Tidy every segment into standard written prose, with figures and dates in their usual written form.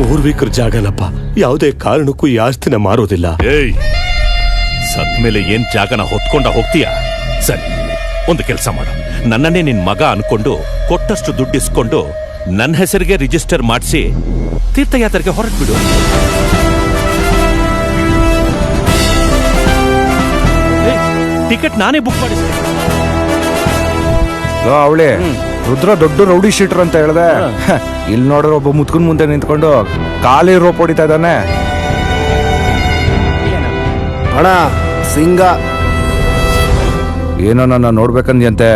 ಪೂರ್ವಿಕರ ಜಾಗನಪ್ಪ. ಯಾವುದೇ ಕಾರಣಕ್ಕೂ ಈ ಆಸ್ತಿನ ಮಾರೋದಿಲ್ಲ. ಏಯ್, ಸತ್ಮೇಲೆ ಏನ್ ಜಾಗನ ಹೊತ್ಕೊಂಡ ಹೋಗ್ತೀಯ? ಸರಿ, ಒಂದು ಕೆಲಸ ಮಾಡು. ನನ್ನನ್ನೇ ನಿನ್ ಮಗ ಅನ್ಕೊಂಡು ಕೊಟ್ಟಷ್ಟು ದುಡ್ಡಿಸ್ಕೊಂಡು ನನ್ನ ಹೆಸರಿಗೆ ರಿಜಿಸ್ಟರ್ ಮಾಡಿಸಿ ತೀರ್ಥಯಾತ್ರೆಗೆ ಹೊರಟ್ಬಿಡು. ಟಿಕೆಟ್ ನಾನೇ ಬುಕ್ ಮಾಡಿಸ್ತೀನಿ. ಅವಳೆ ರುದ್ರ ದೊಡ್ಡ ರೌಡಿ ಶೀಟರ್ ಅಂತ ಹೇಳ್ದೆ. ಇಲ್ಲಿ ನೋಡ್ರೆ ಒಬ್ಬ ಮುತ್ಕನ್ ಮುಂದೆ ನಿಂತ್ಕೊಂಡು ಖಾಲಿ ರೋಪ್ ಹೊಡಿತಾ ಇದ್ದಾನೆ. ಅಣ್ಣ ಸಿಂಗ ಏನೋ ನನ್ನ ನೋಡ್ಬೇಕಂದ್ಯಂತೆ.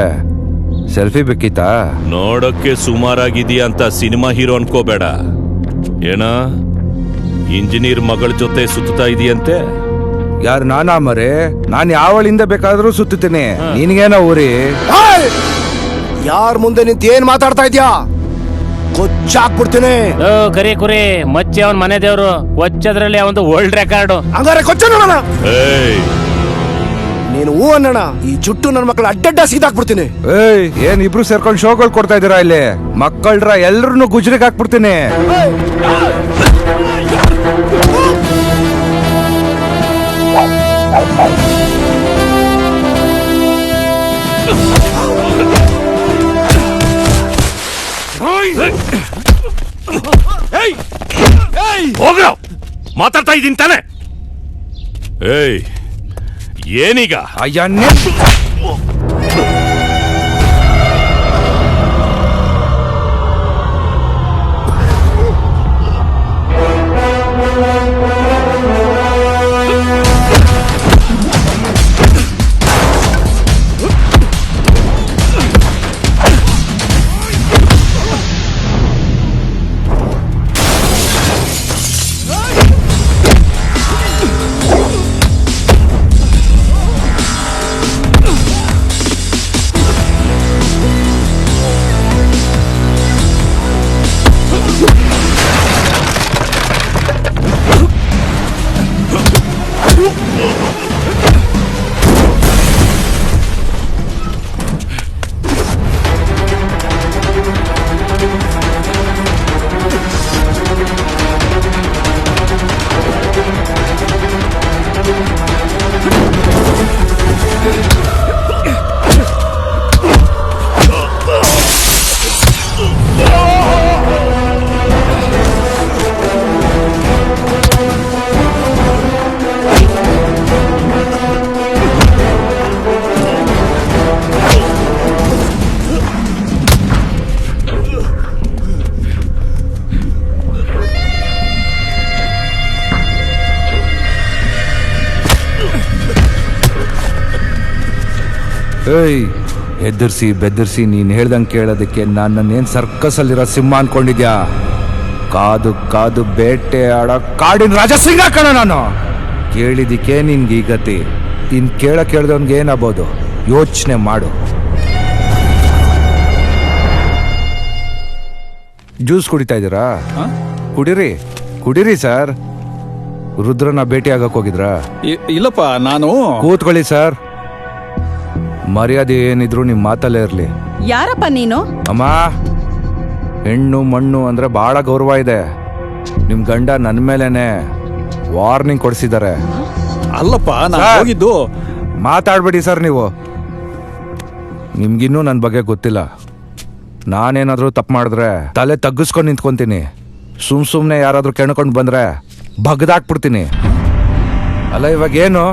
ಸೆಲ್ಫಿ ಬೇಕಿತ್ತಾ? ನೋಡಕ್ಕೆ ಸುಮಾರಾಗಿದೆಯಾ ಅಂತ ಸಿನಿಮಾ ಹೀರೋ ಅನ್ಕೋಬೇಡ. ಏನ ಇಂಜಿನಿಯರ್ ಮಗಳ ಜೊತೆ ಸುತ್ತಾ ಇದೆಯಂತೆ? ಯಾರು ನಾನಾ ಮರೆ? ನಾನು ಯಾವಳಿಂದ ಬೇಕಾದ್ರೂ ಸುತ್ತೀನಿ. ನಿನ್ಗೇನ ಊರಿ? ಯಾರ ಮುಂದೆ ನಿಂತು ಏನ್ ಮಾತಾಡ್ತಾ ಇದ್ಯಾ? ಕೊಚ್ಚಾಕ್ಬಿಡ್ತೀನಿ. ಕರಿ ಕುರಿ ಮಚ್ಚಿ ಅವನ್ ಮನೆ ದೇವ್ರು. ಕೊಚ್ಚದ್ರಲ್ಲಿ ಅವಂದು ವರ್ಲ್ಡ್ ರೆಕಾರ್ಡ್. ಹಂಗಾರೆ ಕೊಚ್ಚ ನೋಡೋಣ. ಏಯ್, ನೀನು ಹೂ ಅನ್ನೋಣ, ಈ ಜುಟ್ಟು ನನ್ನ ಮಕ್ಕಳು ಅಡ್ಡಡ್ಡ ಸೀದಾಕ್ಬಿಡ್ತೀನಿ. ಏಯ್, ಏನ್ ಇಬ್ರು ಸೇರ್ಕೊಂಡು ಶೋಗಳು ಕೊಡ್ತಾ ಇದೀರಾ ಇಲ್ಲಿ? ಮಕ್ಕಳ್ರ ಎಲ್ರು ಗುಜ್ರಿಗೆ ಹಾಕ್ಬಿಡ್ತೀನಿ. ಹೋಗ, ಮಾತಾಡ್ತಾ ಇದ್ದೀನಿ ತಾನೆ. ಏಯ್, ಏನೀಗ? ಅಯ್ಯನ್ನೇ ಏಯ್, ಎದ್ದರ್ಸಿ ಬೆದರ್ಸಿ ನೀನ್ ಹೇಳ್ದಂಗೆ ಕೇಳೋದಕ್ಕೆ ನನ್ನೇನ್ ಸರ್ಕಸ್ ಅಲ್ಲಿರೋ ಸಿಂಹ ಅನ್ಕೊಂಡಿದ್ಯಾ? ಕಾದು ಕಾದು ಬೇಟೆ ಆಡೋ ಕಾಡಿನ ರಾಜ ಸಿಂಹ ಕಣ ನಾನು. ಕೇಳಿದಿಕ್ಕೆ ನಿನ್ಗೆ ಈ ಗತಿ. ಇನ್ ಕೇಳ್ದವನ್ಗೆ ಏನಾಗ್ಬೋದು ಯೋಚನೆ ಮಾಡು. ಜ್ಯೂಸ್ ಕುಡಿತಾ ಇದ್ದೀರಾ? ಕುಡೀರಿ ಕುಡೀರಿ ಸರ್. ರುದ್ರನ ಭೇಟಿ ಆಗಕ್ ಹೋಗಿದ್ರಾ? ಇಲ್ಲಪ್ಪ, ನಾನು ಕೂತ್ಕೊಳ್ಳಿ ಸರ್. ಮರ್ಯಾದೆ ಏನಿದ್ರು ನಿಮ್ ಮಾತಲ್ಲೇ ಇರ್ಲಿ. ಯಾರಪ್ಪ ನೀನು? ಅಮ್ಮ, ಹೆಣ್ಣು ಮಣ್ಣು ಅಂದ್ರೆ ಬಹಳ ಗೌರವ ಇದೆ. ನಿಮ್ ಗಂಡ ನನ್ ಮೇಲೇನೆ ವಾರ್ನಿಂಗ್ ಕೊಡಿಸಿದ್ದಾರೆ. ಅಲ್ಲಪ್ಪ, ನಾನು ಹೋಗಿದ್ದು. ಮಾತಾಡ್ಬೇಡಿ ಸರ್ ನೀವು. ನಿಮ್ಗಿನ್ನೂ ನನ್ನ ಬಗ್ಗೆ ಗೊತ್ತಿಲ್ಲ. ನಾನೇನಾದ್ರೂ ತಪ್ಪು ಮಾಡಿದ್ರೆ ತಲೆ ತಗ್ಗಿಸ್ಕೊಂಡು ನಿಂತ್ಕೊಂತೀನಿ. ಸುಮ್ನೆ ಯಾರಾದ್ರೂ ಕೆಣ್ಕೊಂಡು ಬಂದ್ರೆ ಬಗ್ದಾಕ್ಬಿಡ್ತೀನಿ. ಅಲ್ಲ, ಇವಾಗ ಏನು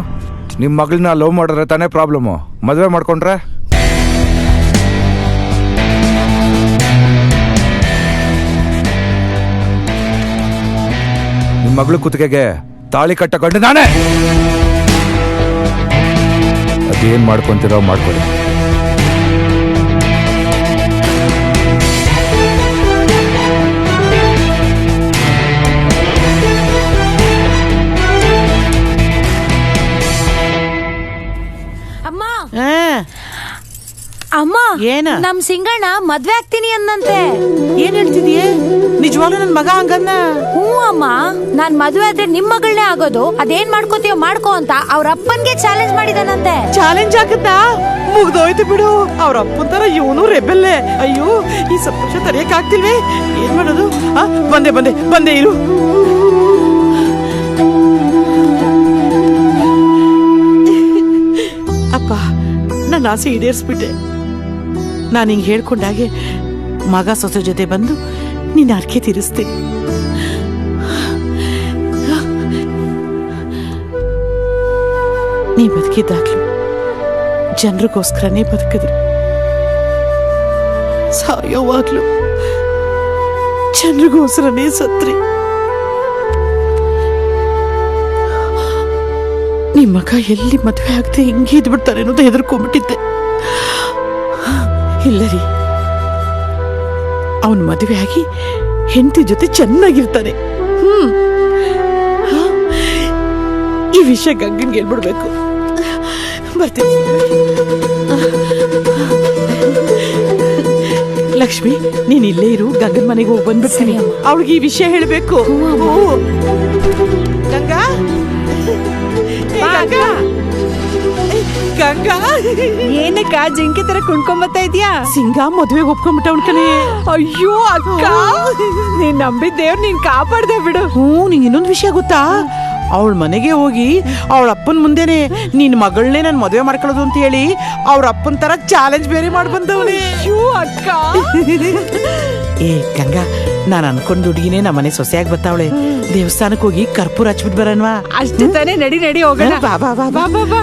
ನಿಮ್ಮ ಮಗಳನ್ನ ಲವ್ ಮಾಡಿದ್ರೆ ತಾನೇ ಪ್ರಾಬ್ಲಮ್ಮು. ಮದುವೆ ಮಾಡ್ಕೊಂಡ್ರೆ ನಿಮ್ಮ ಮಗಳು ಕುತ್ತಿಗೆಗೆ ತಾಳಿ ಕಟ್ಟಕೊಂಡು ನಾನೇ. ಅದೇನ್ ಮಾಡ್ಕೊಂತೀರೋ ಮಾಡ್ಕೊಳ್ಳಿ. ಅಮ್ಮ ಏನ ನಮ್ ಸಿಂಗಣ್ಣ ಮದ್ವೆ ಆಗ್ತೀನಿ ಅಂದಂತೆ. ಏನ್ ಹೇಳ್ತಿದೀಯ? ನಿಜವಾಗ್ಲೂ ನನ್ ಮಗ ಹಂಗನ್ನ? ಹ್ಞೂ ಅಮ್ಮ, ನಾನ್ ಮದ್ವೆ ಆದ್ರೆ ನಿಮ್ ಮಗಳನ್ನೇ ಆಗೋದು, ಅದೇನ್ ಮಾಡ್ಕೋತೀಯೋ ಮಾಡ್ಕೋ ಅಂತ ಅವ್ರ ಅಪ್ಪನ್ಗೆ ಚಾಲೆಂಜ್ ಮಾಡಿದಾನಂತೆ. ಚಾಲೆಂಜ್ ಆಗತ್ತಾ? ಮುಗ್ದೋಯ್ತು ಬಿಡು. ಅವ್ರ ಅಪ್ಪನ ತರ ಇವನು ರೆಬೆಲ್ಲೆ. ಅಯ್ಯೋ, ಈ ಸಂತೋಷ ತಡೆಯಕ್ ಆಗ್ತಿಲ್ವೇ? ಏನ್ ಮಾಡೋದು? ಬಂದೆ ಬಂದೆ ಬಂದೆ ಇರು. ಅಪ್ಪ, ನನ್ನ ಆಸೆ ಈಡೇರಿಸ್ಬಿಟ್ಟೆ. ನಾನು ಹಿಂಗೆ ಹೇಳ್ಕೊಂಡಾಗೆ ಮಗ ಸೊಸೆ ಜೊತೆ ಬಂದು ನಿನ್ನ ಅರ್ಕೆ ತೀರಿಸ್ತೀನಿ. ನೀ ಬದುಕಿದ್ದಾಗ್ಲು ಜನರಿಗೋಸ್ಕರನೇ ಬದುಕಿದ್ರು, ಸಾಯೋವಾಗ್ಲು ಜನರಿಗೋಸ್ಕರನೇ ಸತ್ರಿ. ನಿಮ್ಮ ಮಗ ಎಲ್ಲಿ ಮದುವೆ ಆಗದೆ ಹಿಂಗೆ ಇದ್ಬಿಡ್ತಾರೆ ಅನ್ನೋದು ಹೆದರ್ಕೊಂಡ್ಬಿಟ್ಟಿದ್ದೆ. ಇಲ್ಲ ರೀ, ಅವನು ಮದುವೆ ಆಗಿ ಹೆಂಡತಿ ಜೊತೆ ಚೆನ್ನಾಗಿರ್ತಾನೆ. ಈ ವಿಷಯ ಗಂಗನ್ಗೆ ಹೇಳ್ಬಿಡ್ಬೇಕು. ಬರ್ತೀನಿ. ಲಕ್ಷ್ಮಿ, ನೀನ್ ಇಲ್ಲೇ ಇರು, ಗಂಗನ್ ಮನೆಗೆ ಹೋಗಿ ಬಂದ್ಬಿಡ್ತೀನಿ. ಅವಳಿಗೆ ಈ ವಿಷಯ ಹೇಳ್ಬೇಕು. ಗಂಗಾ, ಗಂಗಾ, ಗಂಗಾ, ಏನಕ್ಕ ಜಿಂಕೆ ತರ ಕುಣ್ಕೊಂಬತ್ತಾ ಇದ್ಯಾ? ಸಿಂಗ ಮದುವೆಗೆ ಒಪ್ಕೊಂಡ್ಬಿಟ್ಟ ಕಣೆ. ಅಯ್ಯೋ ಅಕ್ಕ, ನೀನ್ ನಂಬಿದ ದೇವ್ರು ನೀನ್ ಕಾಪಾಡ್ದೆ ಬಿಡು. ನಿಂಗೆ ಇನ್ನೊಂದು ವಿಷಯ ಗೊತ್ತಾ? ಅವಳ ಮನೆಗೆ ಹೋಗಿ ಅವಳ ಅಪ್ಪನ ಮುಂದೆನೆ ನಿನ್ ಮಗಳನ್ನೇ ನಾನು ಮದುವೆ ಮಾಡ್ಕೊಳ್ಳೋದು ಅಂತ ಹೇಳಿ ಅವ್ರ ಅಪ್ಪನ ತರ ಚಾಲೆಂಜ್ ಬೇರೆ ಮಾಡಿ ಬಂದವಳೆ. ಅಯ್ಯೋ ಅಕ್ಕ. ಏ ಗಂಗಾ, ನಾನು ಅನ್ಕೊಂಡ್ ಹುಡುಗಿನೇ ನಮ್ಮ ಮನೆ ಸೊಸೆಯಾಗಿ ಬರ್ತಾವಳೆ. ದೇವಸ್ಥಾನಕ್ಕೆ ಹೋಗಿ ಕರ್ಪೂರ ಹಚ್ಬಿಟ್ ಬರನ್ವಾ? ಅಷ್ಟೇ ತಾನೇ, ನಡಿ ನಡಿ ಹೋಗೋಣ. ಬಾ ಬಾ ಬಾ ಬಾ ಬಾ ಬಾ ಬಾ.